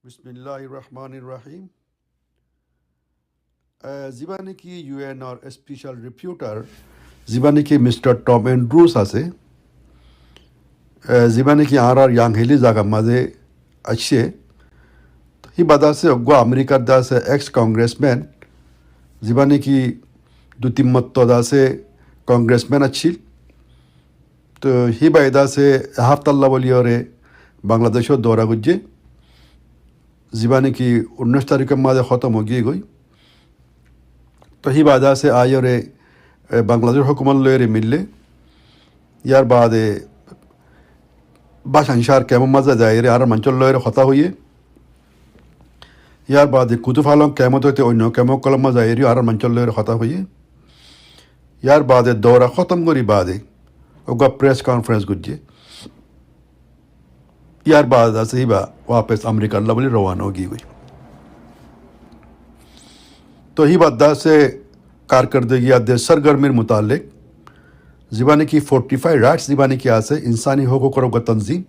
بسم الله الرحمن الرحیم. زیبانی کی UN اور اسپیشل ریپیوٹر زیبانی کی مسٹر ٹام اینڈروز আছে زیبانی کی আর ইয়াং হেলি জায়গা মাঝে আছে হি বাদাসে অগো আমেরিকার দাসে এক্স কংগ্রেসম্যান জীবানি কি দুতিমত্ত দাসে কংগ্রেসম্যান আছিল তো হি বাইদাসে হাফতাল্লাহ বলিওরে বাংলাদেশও দৌরা গুজে জীবাनी की 19 तारीख के मादे ख़त्म हो गई तो ही बादा से आए और बांग्लादेश हुकूमत लोरे मिले यार बाद बाशंशार कैम मजा जाए यार मंचल लोरे खता हुई यार बाद कुतुफालों कैमत होते अन्य कैमो कलम मजा यार मंचल लोरे खता हुई यार बाद दौरा ख़त्म करी बाद उगा प्रेस कॉन्फ्रेंस गुज्जे यार बाद से ही वापस अमेरिका लवली रवाना होगी हुई तो ही बात से कारकर्दगी आदे सरगर्मीर मुतालिक ज़िबानी की 45 राइट्स ज़िबानी की आसे इंसानी हकूक़ और तंजीम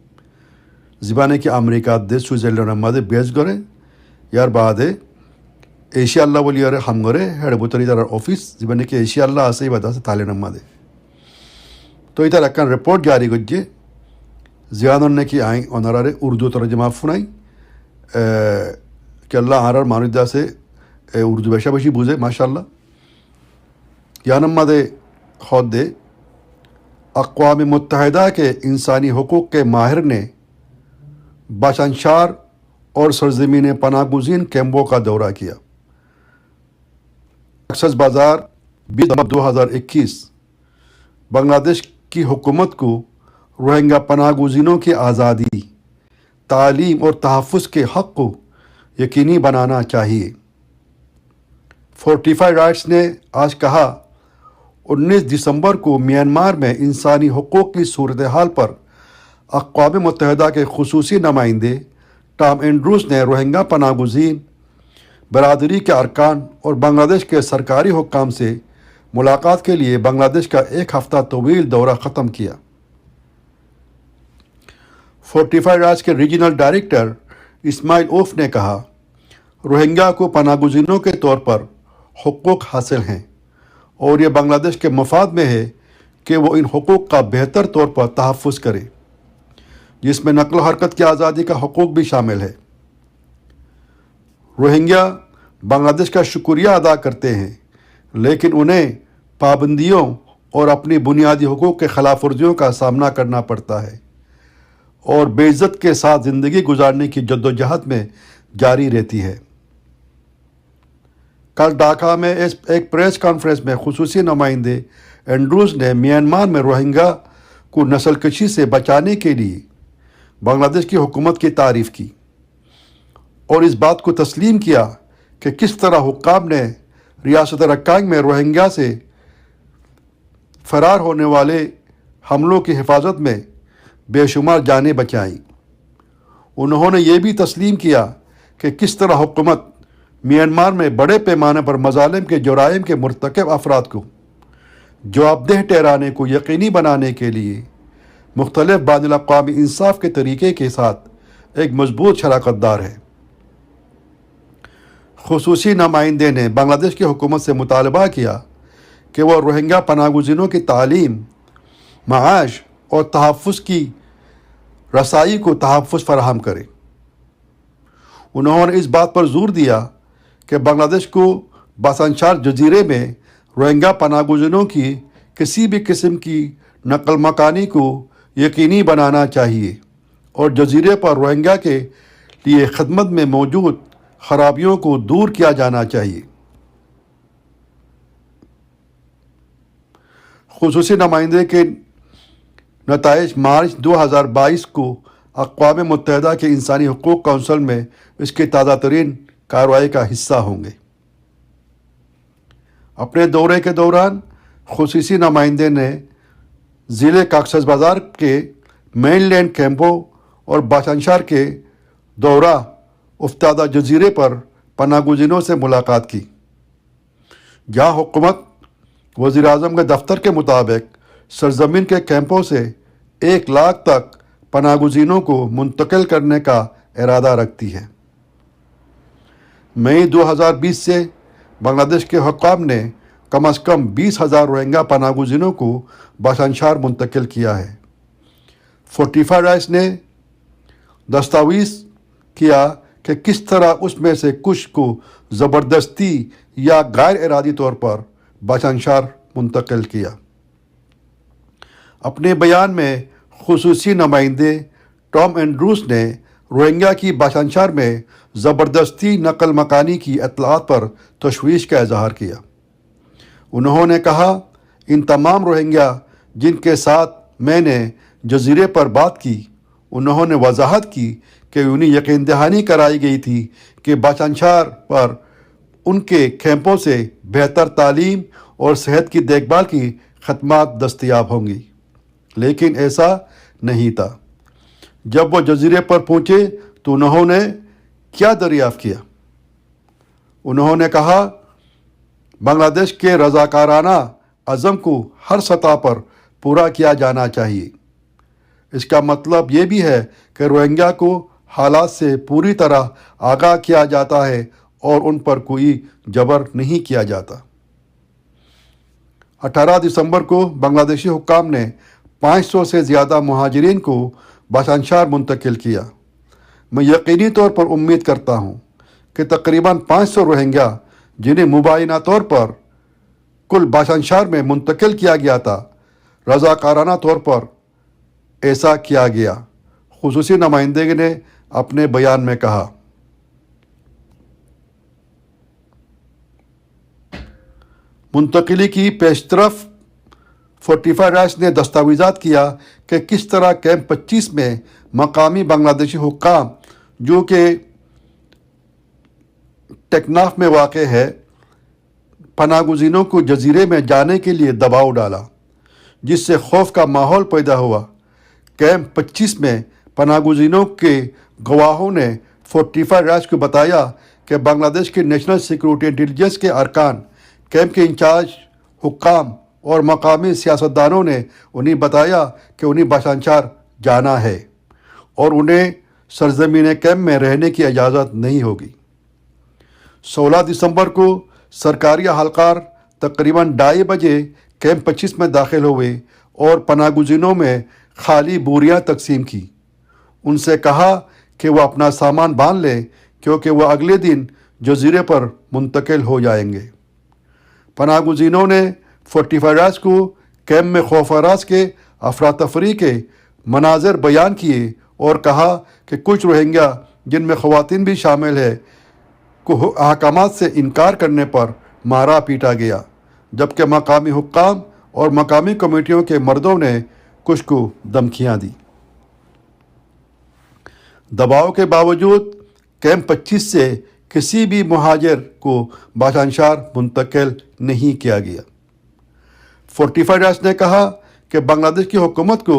ज़िबानी की अमेरिका दे स्विट्ज़रलैंड मादे बेस करे यार बाद एशिया अल्लाह बोली अरे हम करे हेड बुतरी तार ऑफिस ज़िबानी की एशिया अल्लाह आसे ही बात से ताले नमादे तो इधर अक्कन रिपोर्ट जारी गुज्जे ज़ियादन ने की आई ऑनरारे उर्दू तर्जमा फुनाई कि अल्लाह आर मानुदा से उर्दू बेशा बशी बुझे माशाल्लाह यानम्मादे खुद दे अक़वाम मुत्तहिदा के इंसानी हुकूक़ के माहिर ने बाशंशार और सरज़मीन पनाह गुज़ीन कैम्पों का दौरा किया। एक्सेस बाज़ार 2021 बांग्लादेश की हुकूमत को रोहिंग्या पनाह गुज़ीनों की आज़ादी तालीम और तहफ़्फ़ुज़ के हक़ को यकीनी बनाना चाहिए। 45 राइट्स ने आज कहा 19 दिसंबर को म्यांमार में इंसानी हुकूक़ की सूरत हाल पर अक़वाम मुत्तहिदा के ख़ुसूसी नुमाइंदे टॉम एंड्रूज़ ने रोहिंग्या पनाह गुज़ीन बरादरी के अरकान और बांग्लादेश के सरकारी हुक्काम से मुलाकात के लिए बांग्लादेश का एक हफ़्ता तवील दौरा ख़त्म किया। 45 राइट्स के रीजनल डायरेक्टर इस्माइल ओफ ने कहा रोहिंग्या को पनाह गुज़ीनों के तौर पर हुकूक़ हासिल हैं और ये बांग्लादेश के मफाद में है कि वो इन हुकूक़ का बेहतर तौर पर तहफ़्फ़ुज़ करे जिसमें नक़ल हरकत की आज़ादी का हुकूक़ भी शामिल है। रोहिंग्या बांग्लादेश का शुक्रिया अदा करते हैं लेकिन उन्हें पाबंदियों और अपनी बुनियादी हुकूक़ के ख़िलाफ़ वर्जियों का सामना करना पड़ता है और बेइज्जत के साथ ज़िंदगी गुजारने की जद्दोजहद में जारी रहती है। कल ढाका में एक प्रेस कॉन्फ्रेंस में खुसूसी नुमाइंदे एंड्रूज़ ने म्यांमार में रोहिंग्या को नस्लकशी से बचाने के लिए बांग्लादेश की हुकूमत की तारीफ़ की और इस बात को तस्लीम किया कि किस तरह हुक्काम ने रियासत रक्काइन में रोहिंग्या से फ़रार होने वाले हमलों की हिफाजत में बेशुमार जानें बचाईं। उन्होंने ये भी तस्लीम किया कि किस तरह हुकूमत म्यांमार में बड़े पैमाने पर मज़ालिम के जुराइम के मुर्तकब अफराद को जवाबदेह ठहराने को यकीनी बनाने के लिए मुख्तलिफ बानुल अक़वामी इंसाफ के तरीक़े के साथ एक मजबूत शराकतदार है। खुसूसी नुमाइंदे ने बांग्लादेश की हुकूमत से मुतालबा किया कि वह रोहिंग्या पनाह गुज़ीनों की तालीम माश और तहफ़्फ़ुज़ की रसाई को तहफ़्फ़ुज़ फराहम करे। उन्होंने इस बात पर ज़ोर दिया कि बांग्लादेश को बाशंशार जजीरे में रोहिंग्या पनाह गुज़ीनों की किसी भी किस्म की नकल मकानी को यकीनी बनाना चाहिए और जजीरे पर रोहिंग्या के लिए खदमत में मौजूद खराबियों को दूर किया जाना चाहिए। खुसूसी नुमाइंदे के नताइज मार्च 2022 को अक़वाम मुत्तहिदा के इंसानी हुकूक़ काउंसिल में इसकी ताज़ा तरीन कार्रवाई का हिस्सा होंगे। अपने दौरे के दौरान खुसूसी नुमाइंदे ने ज़िले कॉक्सेस बाज़ार के मेनलैंड कैंपों और बाशंशार के दौरा उफ्तादा जजीरे पर पनाह गुज़ीनों से मुलाकात की जहाँ हुकूमत वज़ीर आज़म के दफ्तर के मुताबिक सरजमीन के कैंपों से 1 लाख तक पनाह गुज़ीनों को मुंतकिल करने का इरादा रखती है। मई 2020 से बांग्लादेश के हुक्काम ने कम अज़ कम 20,000 रोहिंग्या पनागुज़ीनों को बाशानशार मुंतकिल किया है। फोर्टिफाई राइट्स ने दस्तावेज़ किया कि किस तरह उसमें से कुछ को ज़बरदस्ती या गैर इरादी तौर पर बाशानशार मुंतकिल किया। अपने बयान में खुसूसी नुमाइंदे टॉम एंड्रूस ने रोहिंग्या की बाशानशार में ज़बरदस्ती नकल मकानी की इत्तलात पर तशवीश का इजहार किया। उन्होंने कहा, इन तमाम रोहिंग्या जिनके साथ मैंने जजीरे पर बात की, उन्होंने वजाहत की कि उन्हें यकीन दहानी कराई गई थी कि बाशानशार पर उनके कैंपों से बेहतर तालीम और सेहत की देखभाल की खदमात दस्तयाब होंगी, लेकिन ऐसा नहीं था। जब वो जजीरे पर पहुँचे तो उन्होंने क्या दरियाफ़्त किया? उन्होंने कहा, बांग्लादेश के रज़ाकाराना अज़म को हर सतह पर पूरा किया जाना चाहिए। इसका मतलब ये भी है कि रोहिंग्या को हालात से पूरी तरह आगाह किया जाता है और उन पर कोई जबर नहीं किया जाता। 18 दिसंबर को बांग्लादेशी हुक्काम ने 500 से ज़्यादा मुहाजिरीन को बाशानशार मुंतकिल किया। मैं यकीनी तौर पर उम्मीद करता हूँ कि तकरीबन 500 रोहिंग्या जिन्हें मुबाइना तौर पर कुल बाशानशार में मुंतकिल किया गया था, रज़ाकाराना तौर पर ऐसा किया गया, खुसूसी नुमाइंदे ने अपने बयान में कहा। मुंतकिली की पेशरफ फोर्टिफाई राइट्स ने दस्तावेज़ात किया कि किस तरह कैंप 25 में मकामी बांग्लादेशी हुक्काम जो कि टेकनाफ में वाक़ है, पनागुज़ीनों को जजीरे में जाने के लिए दबाव डाला, जिससे खौफ का माहौल पैदा हुआ। कैंप 25 में पनागुज़ीनों के गवाहों ने फोर्टिफाई राइट्स को बताया कि बांग्लादेश के नेशनल सिक्योरिटी इंटेलिजेंस के अरकान, कैंप के इंचार्ज हुक्काम और मकामी सियासतदानों ने उन्हें बताया कि उन्हें बाशानशार जाना है और उन्हें सरजमीन कैंप में रहने की इजाज़त नहीं होगी। 16 दिसंबर को सरकारी अहलकार तकरीबन 2:30 बजे कैंप 25 में दाखिल हुए और पनागुज़ीनों में खाली बोरियां तकसीम की। उनसे कहा कि वह अपना सामान बांध लें क्योंकि वह अगले दिन जजीरे पर मुंतकिल हो जाएंगे। पनागुज़ीनों ने फोर्टिफाई राइट्स को कैंप में खौफ-ए-रास के अफरा-तफरी के मनाज़र बयान किए और कहा कि कुछ रोहिंग्या, जिनमें ख़वातीन भी शामिल है, को अहकामात से इनकार करने पर मारा पीटा गया, जबकि मकामी हुक्काम और मकामी कमेटियों के मर्दों ने कुछ को धमकियाँ दी। दबाव के बावजूद कैंप 25 से किसी भी मुहाजिर को बाशानशार मुंतकिल नहीं किया गया। फोर्टिफाई राइट्स ने कहा कि बांग्लादेश की हुकूमत को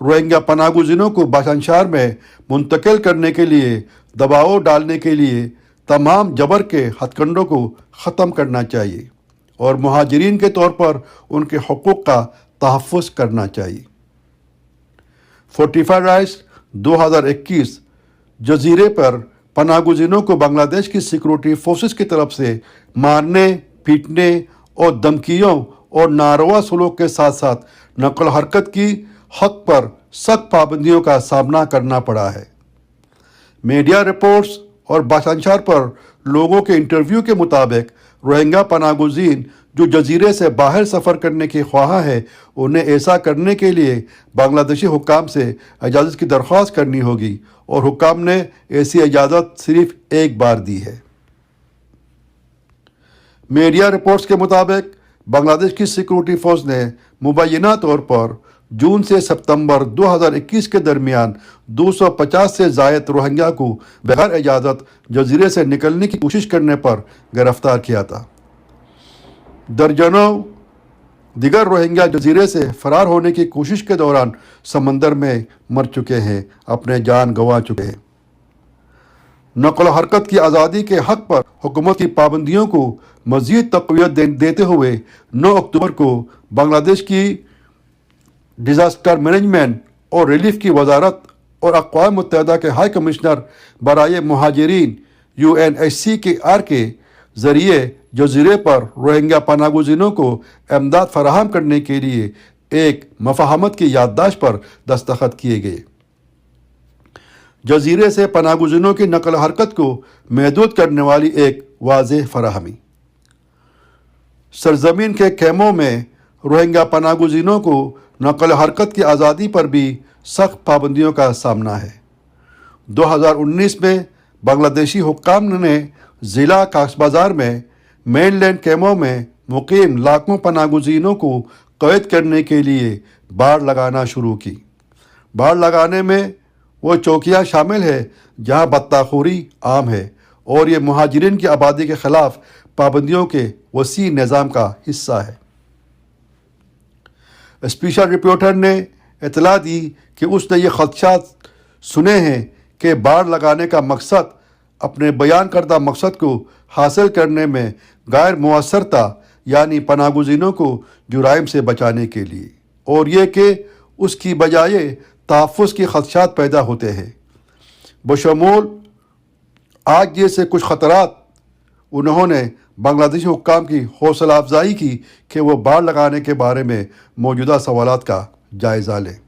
रोहिंग्या पनागुज़ीनों को बाशानशार में मुंतकिल करने के लिए दबाव डालने के लिए तमाम जबर के हथकंडों को ख़त्म करना चाहिए और मुहाजिरीन के तौर पर उनके हुकूक का तहफ़्फ़ुज़ करना चाहिए। फोर्टिफाई राइट्स 2021 जजीरे पर पनागुज़ीनों को बांग्लादेश की सिक्योरिटी फोर्सेस की तरफ से मारने, पीटने और धमकियों और नारवा सलूक के साथ साथ नकल हरकत की हक पर सख्त पाबंदियों का सामना करना पड़ा है। मीडिया रिपोर्ट्स और बाशानशार पर लोगों के इंटरव्यू के मुताबिक रोहिंग्या पनागुज़ीन जो जजीरे से बाहर सफ़र करने के ख्वाह है, उन्हें ऐसा करने के लिए बांग्लादेशी हुक्काम से इजाज़त की दरख्वास्त करनी होगी और हुक्काम ने ऐसी इजाज़त सिर्फ एक बार दी है। मीडिया रिपोर्ट्स के मुताबिक बांग्लादेश की सिक्योरिटी फोर्स ने मुबैना तौर पर जून से सितंबर 2021 के दरमियान 250 से ज़ायद रोहिंग्या को बगैर इजाज़त जजीरे से निकलने की कोशिश करने पर गिरफ्तार किया था। दर्जनों दिगर रोहिंग्या जजीरे से फरार होने की कोशिश के दौरान समंदर में मर चुके हैं, अपने जान गंवा चुके हैं। नकल हरकत की आज़ादी के हक़ पर हुकूमत की पाबंदियों को मज़ीद तक़वियत देते हुए 9 अक्टूबर को बांग्लादेश की डिज़ास्टर मैनेजमेंट और रिलीफ की वजारत और अक़वाम मुत्तहिदा के हाई कमिश्नर बराए मुहाजिरीन UNHCR کے ذریعے جزیرے پر روہنگیا پناہ گزینوں کو امداد فراہم کرنے کے لیے ایک مفاہمت کی یادداشت پر دستخط کیے گئے۔ جزیرے سے پناہ گزینوں کی نقل و حرکت کو محدود کرنے والی ایک واضح فراہمی۔ سرزمین کے خیموں میں روہنگیا پناہ گزینوں کو نقل و حرکت کی آزادی پر بھی سخت پابندیوں کا سامنا ہے۔ 2019 میں بنگلہ دیشی حکام نے ضلع کاکس بازار میں مین لینڈ خیموں میں مقیم لاکھوں پناہ گزینوں کو قید کرنے کے لیے باڑ لگانا شروع کی۔ باڑ لگانے میں وہ چوکیاں شامل ہے جہاں بطہ خوری عام ہے، اور یہ مہاجرین کی آبادی کے خلاف پابندیوں کے وسیع نظام کا حصہ ہے۔ اسپیشل رپورٹر نے اطلاع دی کہ اس نے یہ خدشات سنے ہیں کہ باڑ لگانے کا مقصد اپنے بیان کردہ مقصد کو حاصل کرنے میں غیر مؤثر تھا، یعنی پناہ گزینوں کو جرائم سے بچانے کے لیے، اور یہ کہ اس کی بجائے تحفظ کی خدشات پیدا ہوتے ہیں۔ بشمول آگ جیسے کچھ خطرات، انہوں نے بنگلہ دیشی حکام کی حوصلہ افزائی کی کہ وہ باڑ لگانے کے بارے میں موجودہ سوالات کا جائزہ لیں۔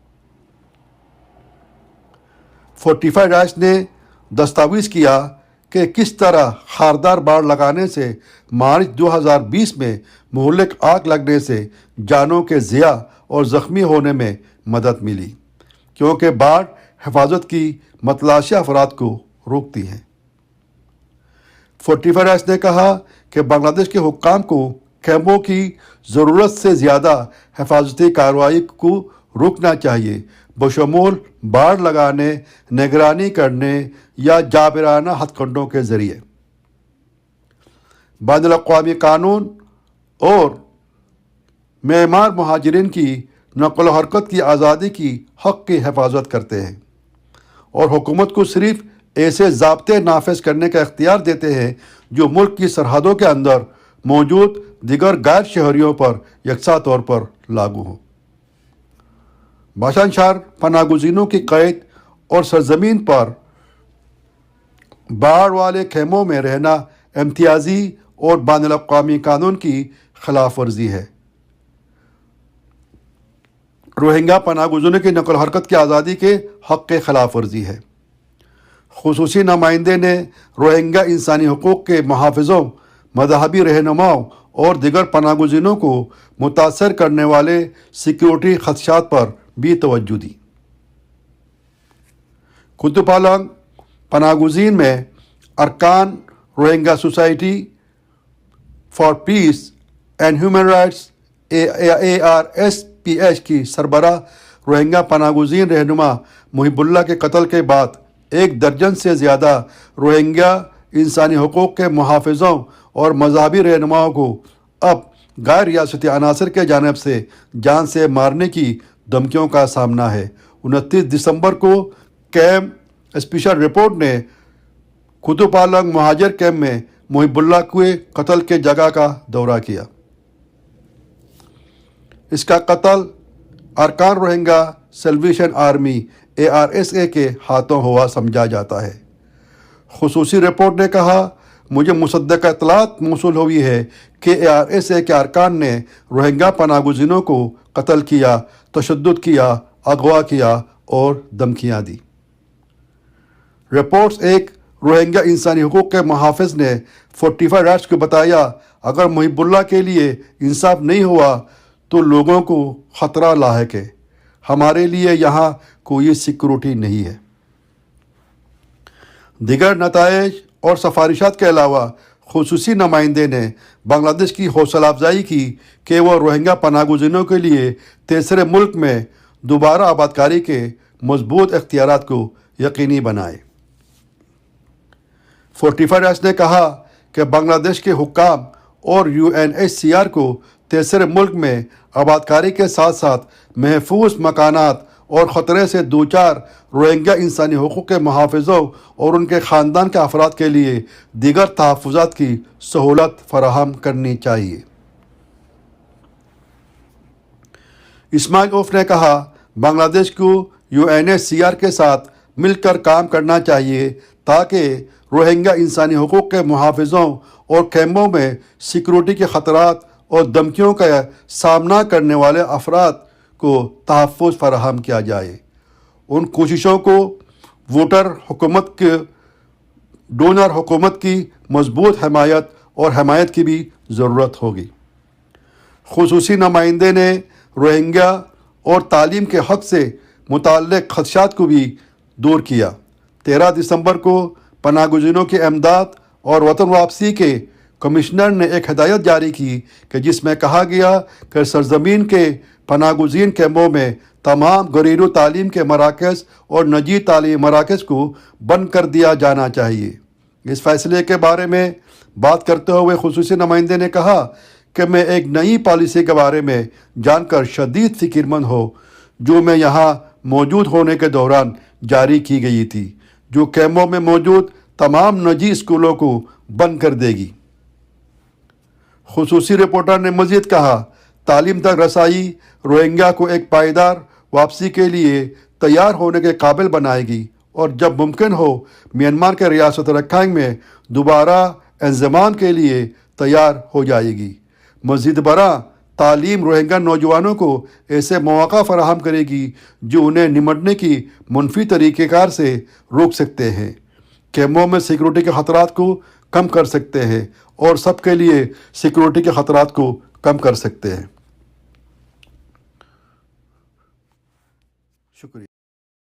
فورٹیفائی رائٹس نے دستاویز کیا کہ کس طرح خاردار باڑ لگانے سے مارچ 2020 میں مہلک آگ لگنے سے جانوں کے ضیاع اور زخمی ہونے میں مدد ملی، کیونکہ باڑ حفاظت کی متلاشی افراد کو روکتی ہے۔ فورٹیفائی رائٹس نے کہا کہ بنگلہ دیش کے حکام کو خیموں کی ضرورت سے زیادہ حفاظتی کارروائی کو روکنا چاہیے، بشمول باڑ لگانے، نگرانی کرنے یا جابرانہ ہتھ کنڈوں کے ذریعے۔ بین الاقوامی قانون اور معیار مہاجرین کی نقل و حرکت کی آزادی کی حق کی حفاظت کرتے ہیں، اور حکومت کو صرف ایسے ضابطے نافذ کرنے کا اختیار دیتے ہیں جو ملک کی سرحدوں کے اندر موجود دیگر غیر شہریوں پر یکساں طور پر لاگو ہوں۔ باشان شہر پناہ گزینوں کی قید اور سرزمین پر باڑ والے خیموں میں رہنا امتیازی اور بین الاقوامی قانون کی خلاف ورزی ہے۔ روہنگیا پناہ گزینوں کی نقل و حرکت کی آزادی کے حق کے خلاف ورزی ہے۔ خصوصی نمائندے نے روہنگیا انسانی حقوق کے محافظوں، مذہبی رہنماؤں اور دیگر پناہ گزینوں کو متاثر کرنے والے سیکیورٹی خدشات پر بھی توجہ دی۔ کتوپالانگ پناہ گزین میں ارکان Rohingya society for piece and human rights ARSPH کی سربراہ روہنگیا پناہ گزین رہنما محب اللہ کے قتل کے بعد 1 درجن سے زیادہ روہنگیا انسانی حقوق کے محافظوں اور مذہبی رہنماؤں کو اب غیر ریاستی عناصر کے جانب سے جان سے مارنے کی دھمکیوں کا سامنا ہے۔ 29 دسمبر کو کیمپ اسپیشل رپورٹ نے کتوپالانگ مہاجر کیمپ میں محب اللہ کے قتل کے جگہ کا دورہ کیا۔ اس کا قتل ارکان روہنگیا سیلویشن آرمی ARSA کے ہاتھوں ہوا سمجھا جاتا ہے۔ خصوصی رپورٹ نے کہا، مجھے مصدقہ اطلاعات موصول ہوئی ہے کہ ARSA کے ارکان نے روہنگیا پناہ گزینوں کو قتل کیا، تشدد کیا، اغوا کیا اور دھمکیاں دی۔ رپورٹس ایک روہنگیا انسانی حقوق کے محافظ نے فورٹیفائی رائٹس کو بتایا، اگر محب اللہ کے لیے انصاف نہیں ہوا تو لوگوں کو خطرہ لاحق ہے، ہمارے لیے یہاں کوئی سیکورٹی نہیں ہے۔ دیگر نتائج اور سفارشات کے علاوہ خصوصی نمائندے نے بنگلہ دیش کی حوصلہ افزائی کی کہ وہ روہنگیا پناہ گزینوں کے لیے تیسرے ملک میں دوبارہ آباد کاری کے مضبوط اختیارات کو یقینی بنائے۔ فورٹیفائی رائٹس نے کہا کہ بنگلہ دیش کے حکام اور UNHCR کو تیسرے ملک میں آباد کاری کے ساتھ ساتھ محفوظ مکانات اور خطرے سے دوچار روہنگیا انسانی حقوق کے محافظوں اور ان کے خاندان کے افراد کے لیے دیگر تحفظات کی سہولت فراہم کرنی چاہیے۔ اسماعیل اوف نے کہا، بنگلہ دیش کو UNHCR کے ساتھ مل کر کام کرنا چاہیے تاکہ روہنگیا انسانی حقوق کے محافظوں اور کیمپوں میں سیکورٹی کے خطرات اور دھمکیوں کا سامنا کرنے والے افراد کو تحفظ فراہم کیا جائے۔ ان کوششوں کو ڈونر حکومت کی مضبوط حمایت اور حمایت کی بھی ضرورت ہوگی۔ خصوصی نمائندے نے روہنگیا اور تعلیم کے حق سے متعلق خدشات کو بھی دور کیا۔ 13 دسمبر کو پناہ گزینوں کی امداد اور وطن واپسی کے کمشنر نے ایک ہدایت جاری کی کہ جس میں کہا گیا کہ سرزمین کے پناہ گزین کیمپوں میں تمام گھریلو تعلیم کے مراکز اور نجی تعلیمی مراکز کو بند کر دیا جانا چاہیے۔ اس فیصلے کے بارے میں بات کرتے ہوئے خصوصی نمائندے نے کہا کہ میں ایک نئی پالیسی کے بارے میں جان کر شدید فکر مند ہوں جو میں یہاں موجود ہونے کے دوران جاری کی گئی تھی، جو کیمپوں میں موجود تمام نجی اسکولوں کو بند کر دے گی۔ خصوصی رپورٹر نے مزید کہا، تعلیم تک رسائی روہنگیا کو ایک پائیدار واپسی کے لیے تیار ہونے کے قابل بنائے گی اور جب ممکن ہو میانمار کے ریاست رکھائن میں دوبارہ انضمام کے لیے تیار ہو جائے گی۔ مزید برآں تعلیم روہنگیا نوجوانوں کو ایسے مواقع فراہم کرے گی جو انہیں نمٹنے کی منفی طریقہ کار سے روک سکتے ہیں، کیمپوں میں سیکورٹی کے خطرات کو کم کر سکتے ہیں اور سب کے لیے سیکورٹی کے خطرات کو کم کر سکتے ہیں۔ شکریہ۔